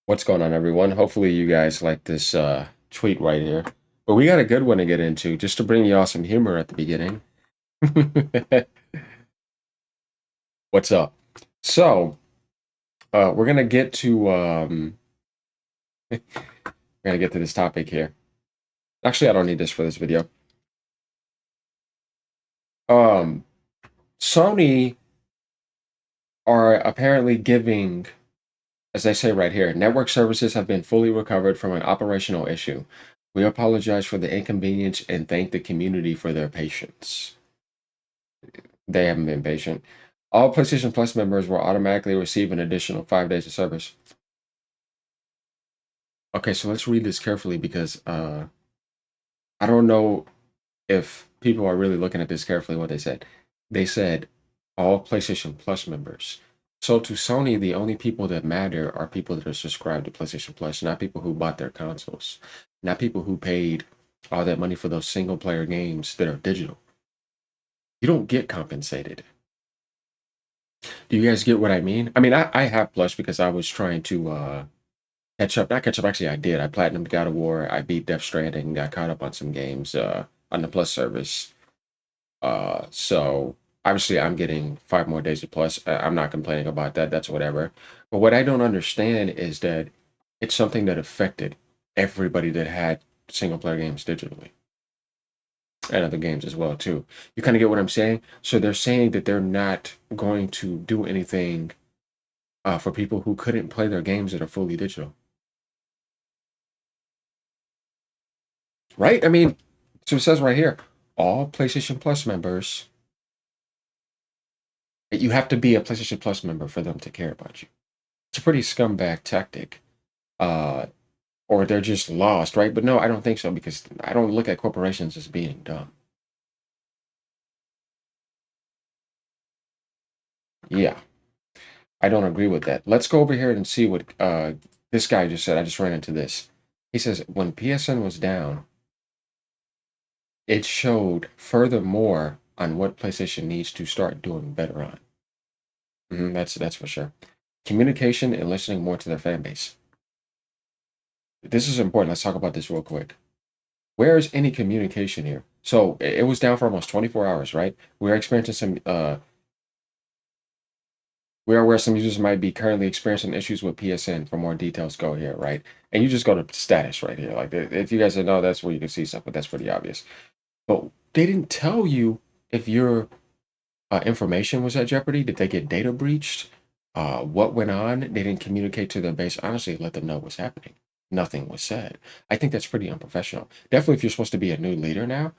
What's going on, everyone? Hopefully, you guys like this tweet right here. But we got a good one to get into, just to bring y'all some humor at the beginning. What's up? So, we're gonna get to we're gonna get to this topic here. Actually, I don't need this for this video. Um, Sony are apparently giving, as they say right here, network services have been fully recovered from an operational issue. We apologize for the inconvenience and thank the community for their patience. They haven't been patient. All PlayStation Plus members will automatically receive an additional 5 days of service. Okay, so let's read this carefully because I don't know if people are really looking at this carefully what they said. They said all PlayStation Plus members. So to Sony, the only people that matter are people that are subscribed to PlayStation Plus, not people who bought their consoles, not people who paid all that money for those single player games that are digital. You don't get compensated. Do you guys get what I mean? I mean, I have Plus because I was trying to catch up. Not catch up, actually, I did. I platinumed God of War. I beat Death Stranding and got caught up on some games on the Plus service. So obviously, I'm getting 5 more days of Plus. I'm not complaining about that. That's whatever. But what I don't understand is that it's something that affected everybody that had single player games digitally and other games as well too. You kind of get what I'm saying? So they're saying that they're not going to do anything for people who couldn't play their games that are fully digital, right? I mean, so it says right here, all PlayStation Plus members, you have to be a PlayStation Plus member for them to care about you. It's a pretty scumbag tactic. Uh, or they're just lost, right? But no, I don't think so because I don't look at corporations as being dumb. Yeah, I don't agree with that. Let's go over here and see what this guy just said. I just ran into this. He says when PSN was down, it showed furthermore on what PlayStation needs to start doing better on. That's for sure. Communication and listening more to their fan base. This is important. Let's talk about this real quick. Where is any communication here? So it was down for almost 24 hours, right? We're experiencing some we are aware some users might be currently experiencing issues with PSN. For more details, go here, right? And you just go to status right here. Like if you guys didn't know, that's where you can see stuff, but that's pretty obvious. But they didn't tell you if your information was at jeopardy. Did they get data breached? What went on? They didn't communicate to their base. Honestly, let them know what's happening. Nothing was said. I think that's pretty unprofessional. Definitely, if you're supposed to be a new leader now,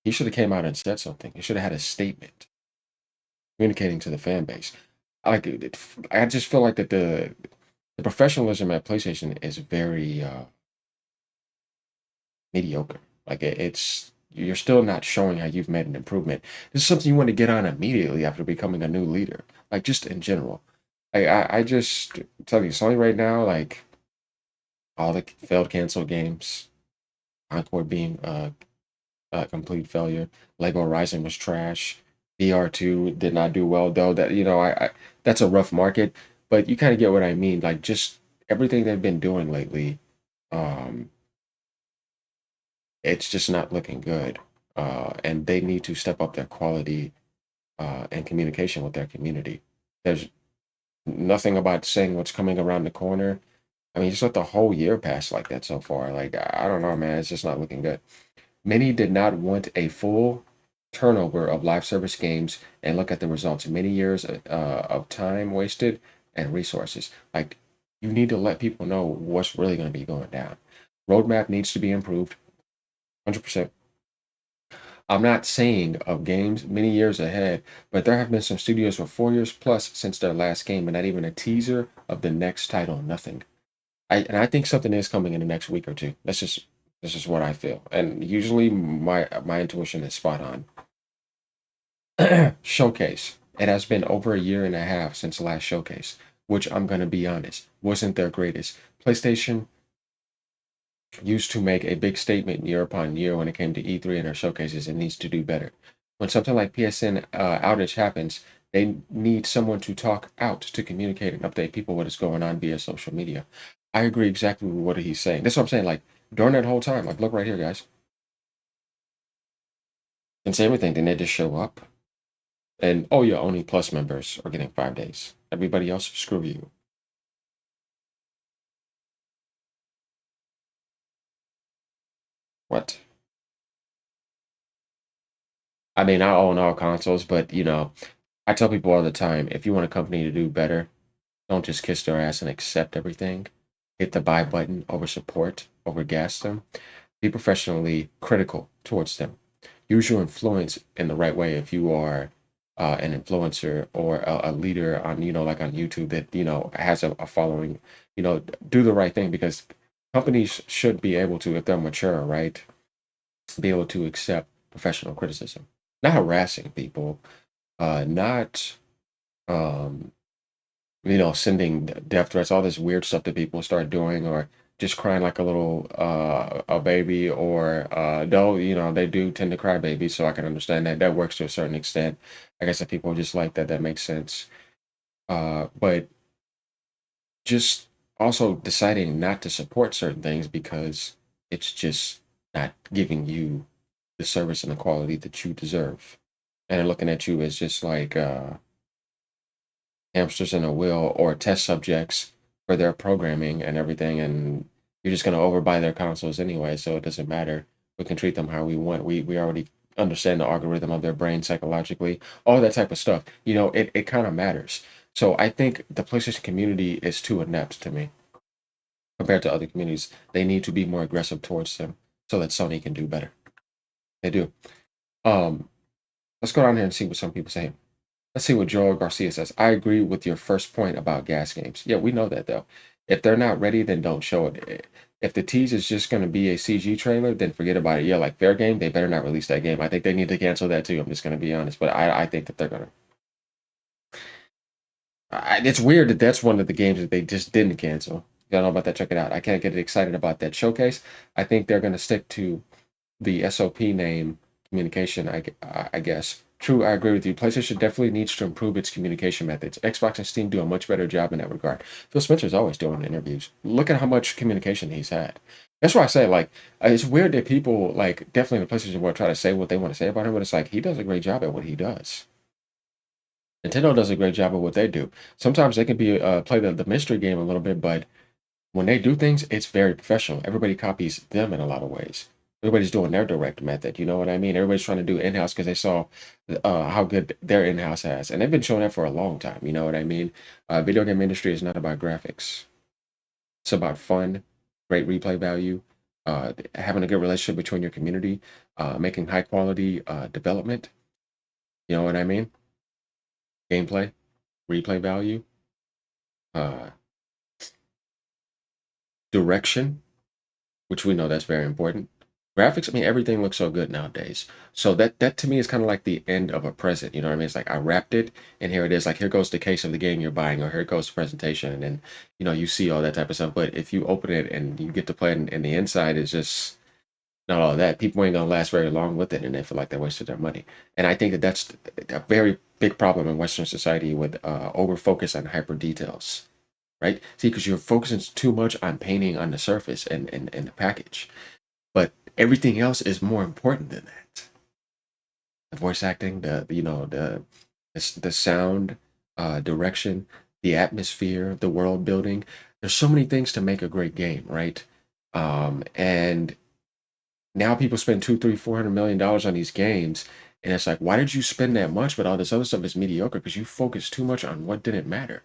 he should have came out and said something. He should have had a statement communicating to the fan base. I just feel like that the professionalism at PlayStation is very mediocre. Like it's you're still not showing how you've made an improvement. This is something you want to get on immediately after becoming a new leader. Like just in general. I just tell you, Sony right now, like all the failed canceled games, Encore being a complete failure. Lego Rising was trash. VR2 did not do well though. That I that's a rough market, but you kind of get what I mean. Like just everything they've been doing lately, um, it's just not looking good. And they need to step up their quality and communication with their community. There's nothing about saying what's coming around the corner. I mean, just let the whole year pass like that so far. Like I don't know, man. It's just not looking good. Many did not want a full turnover of live service games and look at the results. Many years of time wasted and resources. Like, you need to let people know what's really going to be going down. Roadmap needs to be improved, 100%. I'm not saying of games many years ahead, but there have been some studios for 4 years plus since their last game, and not even a teaser of the next title. Nothing. I think something is coming in the next week or two. This is what I feel, and usually my intuition is spot on. Showcase. It has been over a year and a half since the last showcase, which I'm gonna be honest, wasn't their greatest. PlayStation used to make a big statement year upon year when it came to E3 and their showcases. It needs to do better. When something like PSN outage happens, they need someone to talk out to communicate and update people what is going on via social media. I agree exactly with what he's saying. That's what I'm saying. Like during that whole time, like look right here, guys. And same thing. Then they just show up, and oh yeah, only Plus members are getting 5 days. Everybody else, screw you. What? I mean, I own all consoles, but I tell people all the time, if you want a company to do better, don't just kiss their ass and accept everything. Hit the buy button over support, over gas them. Be professionally critical towards them. Use your influence in the right way if you are an influencer or a leader on, like on YouTube that, has a following, do the right thing because companies should be able to, if they're mature, right, be able to accept professional criticism, not harassing people, not, um, sending death threats, all this weird stuff that people start doing, or just crying like a little a baby, or though they do tend to cry babies, so I can understand that that works to a certain extent. I guess if people are just like that, that makes sense. But just also deciding not to support certain things because it's just not giving you the service and the quality that you deserve, and they're looking at you as just like hamsters in a wheel or test subjects for their programming and everything, and you're just going to overbuy their consoles anyway, so it doesn't matter. We can treat them how we want. We already understand the algorithm of their brain psychologically, all that type of stuff. It kind of matters. So I think the PlayStation community is too inept to me compared to other communities. They need to be more aggressive towards them so that Sony can do better. They do. Um, let's go down here and see what some people say. Let's see what Joel Garcia says. I agree with your first point about gas games. Yeah, we know that though. If they're not ready, then don't show it. If the tease is just going to be a CG trailer, then forget about it. Yeah, like Fair Game, they better not release that game. I think they need to cancel that too. I'm just going to be honest, but I think that they're going to. It's weird that that's one of the games that they just didn't cancel. If you don't know about that, check it out. I can't get excited about that showcase. I think they're going to stick to the SOP name communication, I guess. True, I agree with you. PlayStation definitely needs to improve its communication methods. Xbox and Steam do a much better job in that regard. Phil Spencer's always doing interviews. Look at how much communication he's had. That's why I say, like, it's weird that people, like, definitely in the PlayStation world try to say what they want to say about him, but it's like, he does a great job at what he does. Nintendo does a great job at what they do. Sometimes they can be play the mystery game a little bit, but when they do things, it's very professional. Everybody copies them in a lot of ways. Everybody's doing their direct method. You know what I mean? Everybody's trying to do in-house because they saw how good their in-house has, and they've been showing that for a long time. You know what I mean? Video game industry is not about graphics. It's about fun, great replay value, having a good relationship between your community, making high quality development. You know what I mean? Gameplay, replay value, uh, direction, which we know that's very important. Graphics, I mean, everything looks so good nowadays. So that to me is kind of like the end of a present. You know what I mean? It's like I wrapped it, and here it is. Like here goes the case of the game you're buying, or here goes the presentation, and then you see all that type of stuff. But if you open it and you get to play it, and the inside is just not all that, people ain't gonna last very long with it, and they feel like they wasted their money. And I think that that's a very big problem in Western society with over focus on hyper details, right? See, because you're focusing too much on painting on the surface and the package, but everything else is more important than that. The voice acting, the sound, direction, the atmosphere, the world building. There's so many things to make a great game, right? And now people spend two, three, $400 million on these games, and it's like, why did you spend that much? But all this other stuff is mediocre because you focused too much on what didn't matter.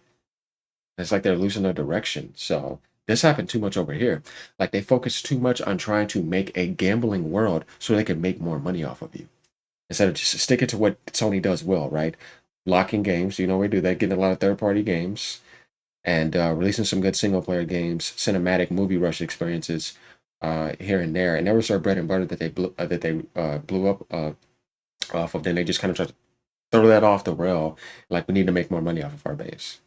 It's like they're losing their direction. So this happened too much over here. Like they focus too much on trying to make a gambling world so they can make more money off of you instead of just sticking to what Sony does well, right? Locking games, we do that, getting a lot of third-party games, and releasing some good single-player games, cinematic movie rush experiences here and there. And that was our bread and butter that they blew up off of. Then they just kind of tried to throw that off the rail, like we need to make more money off of our base.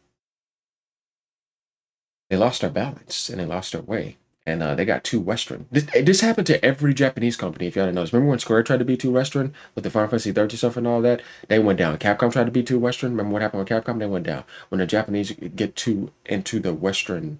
They lost their balance and they lost their way. And they got too Western. This happened to every Japanese company, if you hadn't noticed. Remember when Square tried to be too Western with the Final Fantasy 30 stuff and all that? They went down. Capcom tried to be too Western. Remember what happened with Capcom? They went down. When the Japanese get too into the Western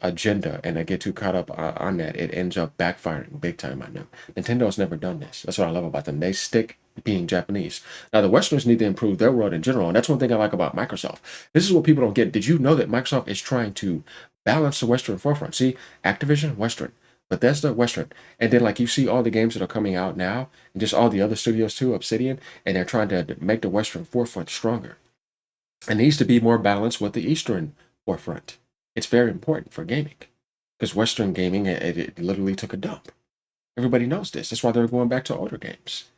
agenda and I get too caught up on that, it ends up backfiring big time on them. Nintendo's never done this. That's what I love about them. They stick being Japanese. Now, the Westerners need to improve their world in general, and that's one thing I like about Microsoft. This is what people don't get. Did you know that Microsoft is trying to balance the Western forefront? See, Activision, Western. Bethesda, Western. And then, like, you see all the games that are coming out now, and just all the other studios too, Obsidian, and they're trying to make the Western forefront stronger. It needs to be more balanced with the Eastern forefront. It's very important for gaming because Western gaming it literally took a dump. Everybody knows this. That's why they're going back to older games.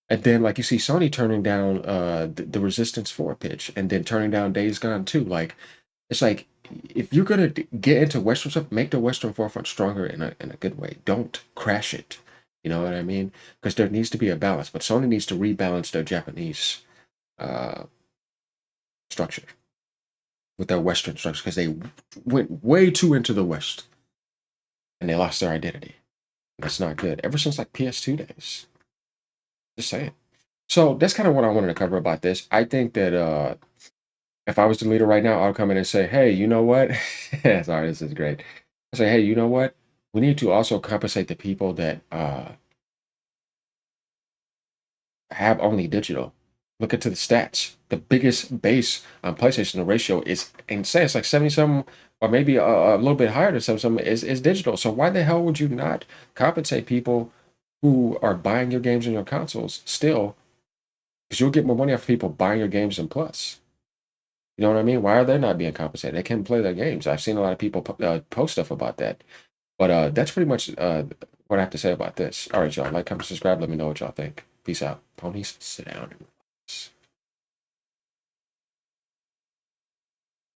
And then, like you see, Sony turning down the Resistance 4 pitch, and then turning down Days Gone too. Like it's like if you're gonna get into Western stuff, make the Western forefront stronger in a good way. Don't crash it. You know what I mean? Because there needs to be a balance. But Sony needs to rebalance their Japanese uh, structure with their Western structure because they went way too into the West and they lost their identity. That's not good. Ever since like PS2 days. Just saying. So that's kind of what I wanted to cover about this. I think that if I was the leader right now, I'll come in and say, hey, you know what? Sorry, this is great. I say, hey, you know what? We need to also compensate the people that have only digital. Look into the stats. The biggest base on PlayStation, the ratio is insane. It's like 70 something, or maybe a little bit higher than 70 something is digital. So why the hell would you not compensate people who are buying your games and your consoles still? Because you'll get more money off people buying your games and plus. You know what I mean? Why are they not being compensated? They can play their games. I've seen a lot of people post stuff about that. But that's pretty much what I have to say about this. All right, y'all. Like, comment, subscribe. Let me know what y'all think. Peace out. Ponies, sit down.